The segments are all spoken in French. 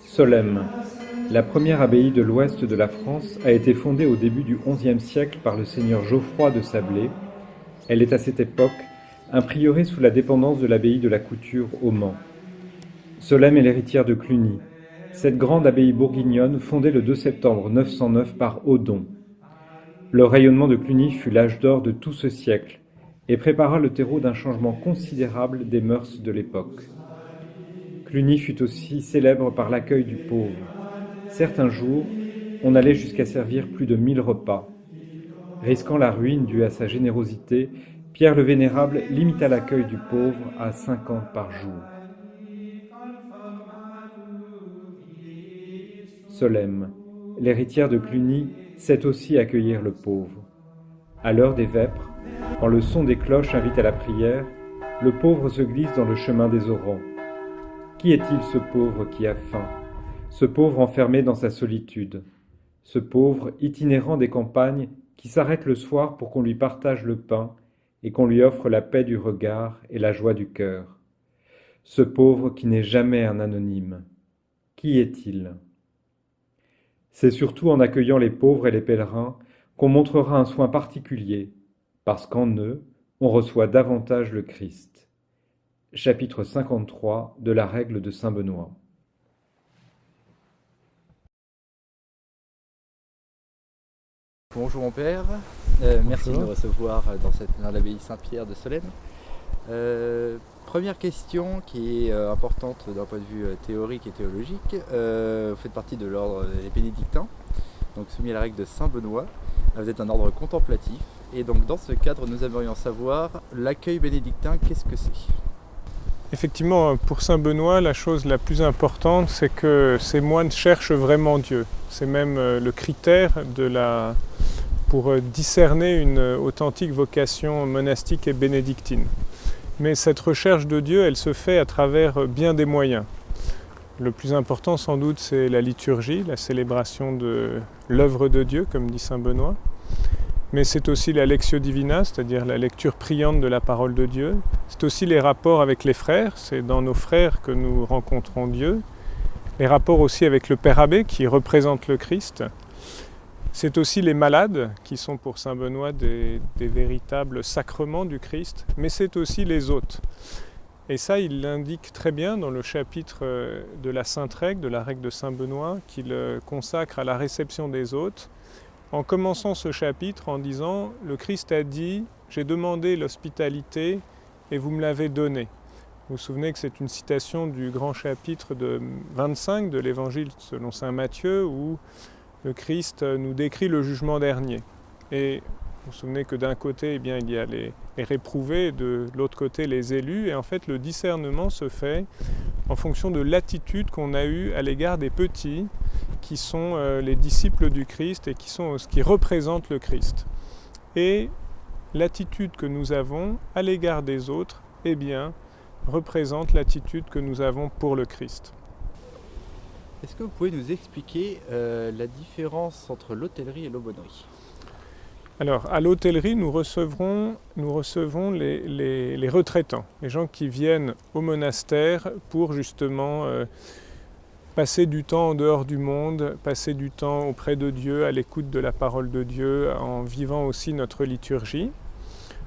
Solesmes. La première abbaye de l'ouest de la France a été fondée au début du XIe siècle par le seigneur Geoffroy de Sablé. Elle est à cette époque un prieuré sous la dépendance de l'abbaye de la Couture au Mans. Solesmes est l'héritière de Cluny, cette grande abbaye bourguignonne fondée le 2 septembre 909 par Odon. Le rayonnement de Cluny fut l'âge d'or de tout ce siècle et prépara le terreau d'un changement considérable des mœurs de l'époque. Cluny fut aussi célèbre par l'accueil du pauvre. Certains jours, on allait jusqu'à servir plus de 1000 repas. Risquant la ruine due à sa générosité, Pierre le Vénérable limita l'accueil du pauvre à 50 par jour. Solesmes, l'héritière de Cluny, sait aussi accueillir le pauvre. À l'heure des vêpres, quand le son des cloches invite à la prière, le pauvre se glisse dans le chemin des orants. Qui est-il ce pauvre qui a faim, ce pauvre enfermé dans sa solitude, ce pauvre itinérant des campagnes qui s'arrête le soir pour qu'on lui partage le pain et qu'on lui offre la paix du regard et la joie du cœur, ce pauvre qui n'est jamais un anonyme. Qui est-il ? C'est surtout en accueillant les pauvres et les pèlerins qu'on montrera un soin particulier, parce qu'en eux, on reçoit davantage le Christ. Chapitre 53 de la règle de saint Benoît. Bonjour mon père, merci de nous recevoir dans l'abbaye Saint-Pierre de Solesmes. Première question qui est importante d'un point de vue théorique et théologique. Vous faites partie de l'ordre des bénédictins, donc soumis à la règle de saint Benoît. Vous êtes un ordre contemplatif et donc dans ce cadre nous aimerions savoir l'accueil bénédictin, qu'est-ce que c'est ? Effectivement, pour saint Benoît, la chose la plus importante, c'est que ces moines cherchent vraiment Dieu. C'est même le critère pour discerner une authentique vocation monastique et bénédictine. Mais cette recherche de Dieu, elle se fait à travers bien des moyens. Le plus important, sans doute, c'est la liturgie, la célébration de l'œuvre de Dieu, comme dit saint Benoît. Mais c'est aussi la lectio divina, c'est-à-dire la lecture priante de la parole de Dieu. C'est aussi les rapports avec les frères, c'est dans nos frères que nous rencontrons Dieu. Les rapports aussi avec le Père Abbé qui représente le Christ. C'est aussi les malades qui sont pour saint Benoît des véritables sacrements du Christ, mais c'est aussi les hôtes. Et ça, il l'indique très bien dans le chapitre de la Sainte Règle, de la règle de saint Benoît, qu'il consacre à la réception des hôtes, en commençant ce chapitre en disant « Le Christ a dit, j'ai demandé l'hospitalité et vous me l'avez donnée ». Vous vous souvenez que c'est une citation du grand chapitre de 25 de l'Évangile selon saint Matthieu où le Christ nous décrit le jugement dernier. Et vous vous souvenez que d'un côté, il y a les réprouvés, de l'autre côté, les élus. Et en fait, le discernement se fait en fonction de l'attitude qu'on a eue à l'égard des petits, qui sont les disciples du Christ et qui représentent le Christ. Et l'attitude que nous avons à l'égard des autres, représente l'attitude que nous avons pour le Christ. Est-ce que vous pouvez nous expliquer la différence entre l'hôtellerie et l'aumônerie ? Alors, à l'hôtellerie, nous recevons les retraitants, les gens qui viennent au monastère pour justement passer du temps en dehors du monde, passer du temps auprès de Dieu, à l'écoute de la parole de Dieu, en vivant aussi notre liturgie.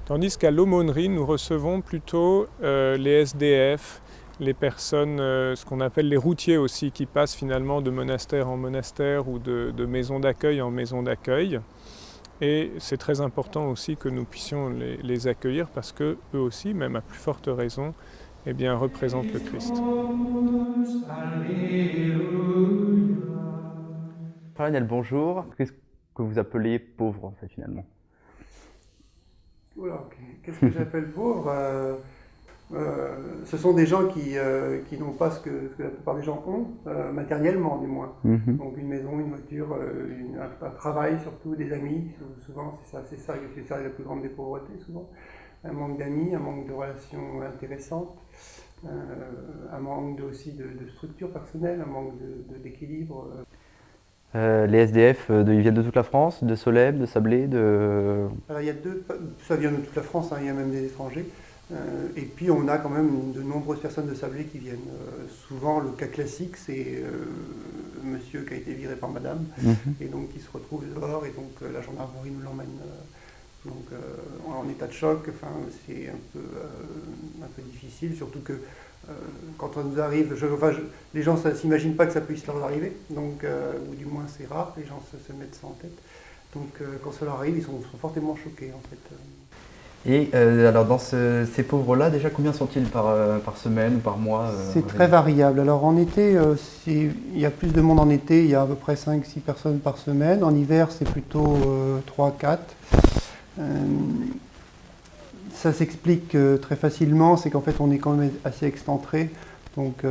Tandis qu'à l'aumônerie, nous recevons plutôt les SDF, les personnes, ce qu'on appelle les routiers aussi, qui passent finalement de monastère en monastère ou de maison d'accueil en maison d'accueil. Et c'est très important aussi que nous puissions les accueillir parce qu'eux aussi, même à plus forte raison, représentent le Christ. Daniel, bonjour. Qu'est-ce que vous appelez pauvre en fait finalement ? Oula, qu'est-ce que j'appelle pauvre ? Ce sont des gens qui n'ont pas ce que la plupart des gens ont, matériellement du moins. Donc une maison, une voiture, un travail surtout, des amis, souvent c'est ça la plus grande des pauvretés souvent. Un manque d'amis, un manque de relations intéressantes, un manque aussi de structure personnelle, un manque d'équilibre. Les SDF, ils viennent de toute la France, de Solesmes, de Sablé, de... Alors, il y a ça vient de toute la France, hein, il y a même des étrangers. Et puis on a quand même de nombreuses personnes de Sablé qui viennent. Souvent le cas classique c'est monsieur qui a été viré par madame et donc qui se retrouve dehors et donc la gendarmerie nous l'emmène en état de choc. Enfin, c'est un peu difficile, surtout que quand on nous arrive, les gens ne s'imaginent pas que ça puisse leur arriver, donc, ou du moins c'est rare, les gens se mettent ça en tête. Donc quand ça leur arrive, ils sont fortement choqués en fait. Et alors dans ces pauvres-là, déjà combien sont-ils par semaine ou par mois C'est très variable. Alors en été, il y a plus de monde en été, il y a à peu près 5-6 personnes par semaine. En hiver, c'est plutôt 3-4. Ça s'explique très facilement, c'est qu'en fait on est quand même assez excentré. Donc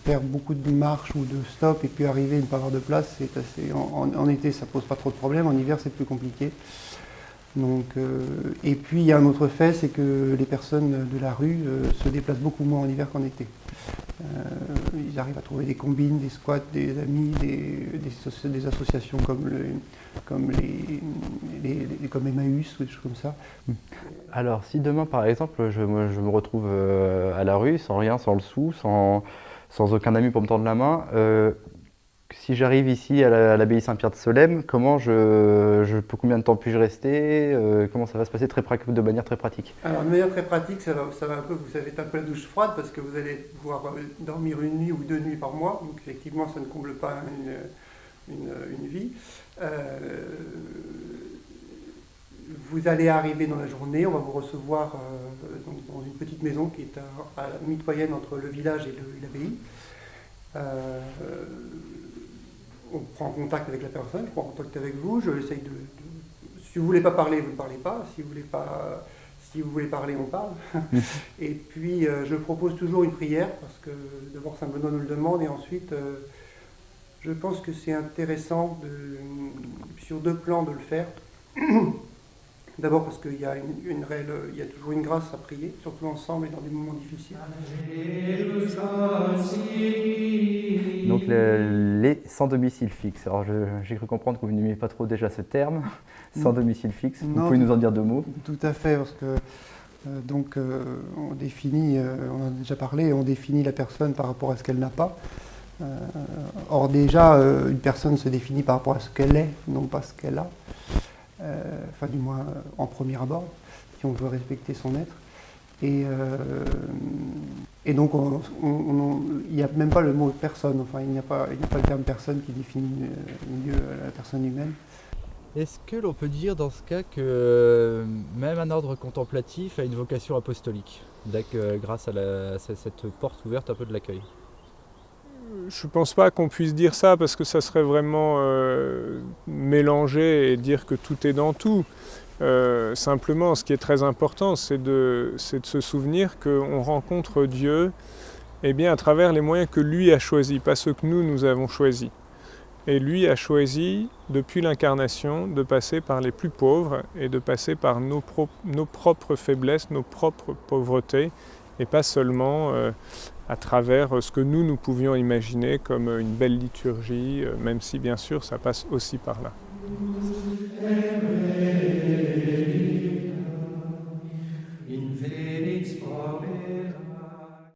faire beaucoup de marches ou de stops et puis arriver et ne pas avoir de place, c'est assez. En été, ça pose pas trop de problèmes. En hiver, c'est plus compliqué. Donc, et puis il y a un autre fait, c'est que les personnes de la rue se déplacent beaucoup moins en hiver qu'en été. Ils arrivent à trouver des combines, des squats, des amis, des associations comme Emmaüs ou des choses comme ça. Alors si demain par exemple je me retrouve à la rue, sans rien, sans le sou, sans aucun ami pour me tendre la main, si j'arrive ici à l'abbaye Saint-Pierre de Solesmes, combien de temps puis-je rester, comment ça va se passer de manière très pratique? Alors de manière très pratique, ça va un peu, vous savez, un peu la douche froide parce que vous allez pouvoir dormir une nuit ou 2 nuits par mois, donc effectivement ça ne comble pas une vie. Vous allez arriver dans la journée, on va vous recevoir dans une petite maison qui est à la mitoyenne entre le village et l'abbaye. On prend contact avec la personne, je prends contact avec vous, j'essaye si vous ne voulez pas parler, vous ne parlez pas, si vous voulez parler, on parle. Et puis je propose toujours une prière, parce que d'abord Saint Benoît nous le demande, et ensuite je pense que c'est intéressant sur 2 plans de le faire. D'abord parce qu'il y a il y a toujours une grâce à prier, surtout ensemble et dans des moments difficiles. Donc les sans domicile fixe. Alors j'ai cru comprendre que vous n'aimiez pas trop déjà ce terme, sans domicile fixe. Vous pouvez nous en dire 2 mots? Tout à fait, parce que on définit, on en a déjà parlé, on définit la personne par rapport à ce qu'elle n'a pas. Or déjà, une personne se définit par rapport à ce qu'elle est, non pas ce qu'elle a. Enfin du moins en premier abord, si on veut respecter son être. Et donc il n'y a même pas le mot personne, enfin il n'y a pas le terme personne qui définit mieux la personne humaine. Est-ce que l'on peut dire dans ce cas que même un ordre contemplatif a une vocation apostolique, grâce à cette porte ouverte un peu de l'accueil? Je ne pense pas qu'on puisse dire ça parce que ça serait vraiment mélanger et dire que tout est dans tout. Simplement, ce qui est très important, c'est de se souvenir qu'on rencontre Dieu à travers les moyens que lui a choisis, pas ceux que nous avons choisis. Et lui a choisi, depuis l'incarnation, de passer par les plus pauvres et de passer par nos propres faiblesses, nos propres pauvretés, et pas seulement à travers ce que nous pouvions imaginer comme une belle liturgie, même si bien sûr ça passe aussi par là.